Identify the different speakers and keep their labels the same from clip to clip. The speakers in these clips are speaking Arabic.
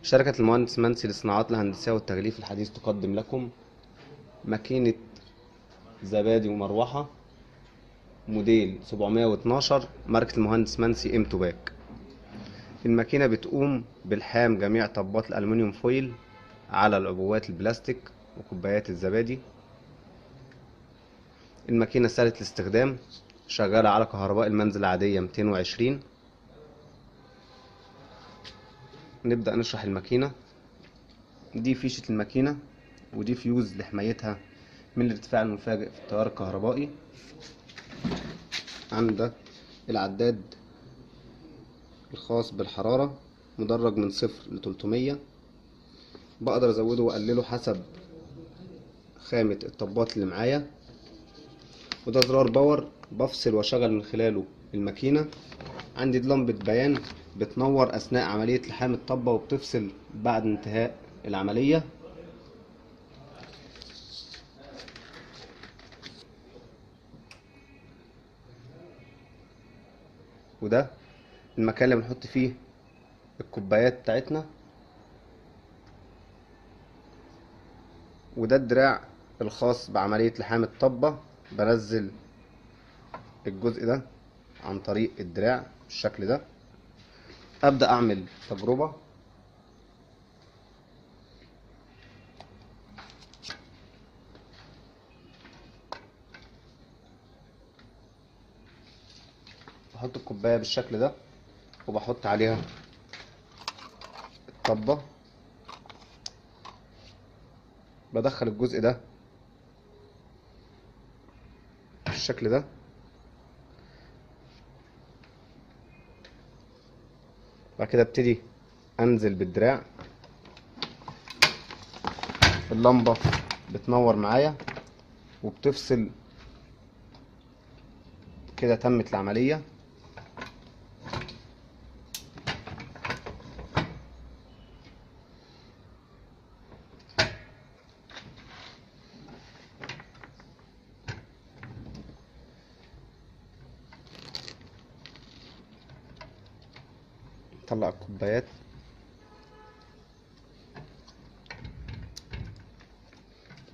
Speaker 1: شركة المهندس منسي للصناعات الهندسية والتغليف الحديث تقدم لكم ماكينة زبادي ومروحة موديل 712 ماركة المهندس منسي ام توباك. الماكينة بتقوم بالحام جميع طبات الألمنيوم فويل على العبوات البلاستيك وكوبايات الزبادي. الماكينة سهلة الاستخدام، شغالة على كهرباء المنزل العادية 220. نبدأ نشرح الماكينة. دي فيشة الماكينة، ودي فيوز لحمايتها من الارتفاع المفاجئ في التيار الكهربائي. عندك العداد الخاص بالحرارة مدرج من 0 ل 300، بقدر ازوده واقلله حسب خامة الطبات اللي معايا. وده زرار باور بفصل واشغل من خلاله الماكينة. عندي لمبة بيان بتنور اثناء عملية لحام الطبة وبتفصل بعد انتهاء العملية. وده المكان اللي بنحط فيه الكوبايات بتاعتنا. وده الدراع الخاص بعملية لحام الطبة، بنزل الجزء ده عن طريق الدراع بالشكل ده. أبدأ أعمل تجربة. بحط الكوباية بالشكل ده وبحط عليها الطبة، بدخل الجزء ده بالشكل ده. بعد كده ابتدي انزل بالدراع. اللمبة بتنور معايا وبتفصل كده، تمت العملية. نطلع الكوبايات.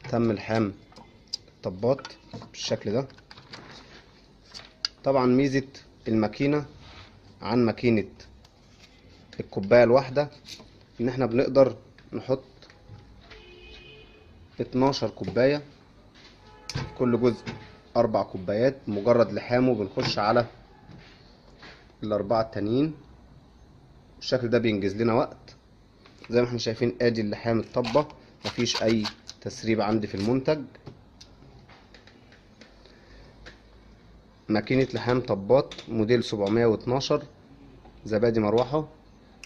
Speaker 1: تم لحام الطبات بالشكل ده. طبعا ميزة الماكينة عن ماكينة الكوباية الواحدة ان احنا بنقدر نحط 12 كوباية، كل جزء 4 كوبايات. مجرد لحامه بنخش على الأربعة التانيين. الشكل ده بينجز لنا وقت. زي ما احنا شايفين ادي اللحام الطبة، مفيش اي تسريب عندي في المنتج. ماكينة لحام طبات موديل 712 زبادي مروحة،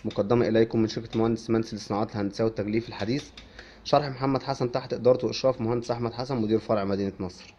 Speaker 1: مقدمة إليكم من شركة مهندس منسي للصناعات الهندسية والتغليف الحديث. شرح محمد حسن تحت إدارة وإشراف مهندس أحمد حسن، مدير فرع مدينة نصر.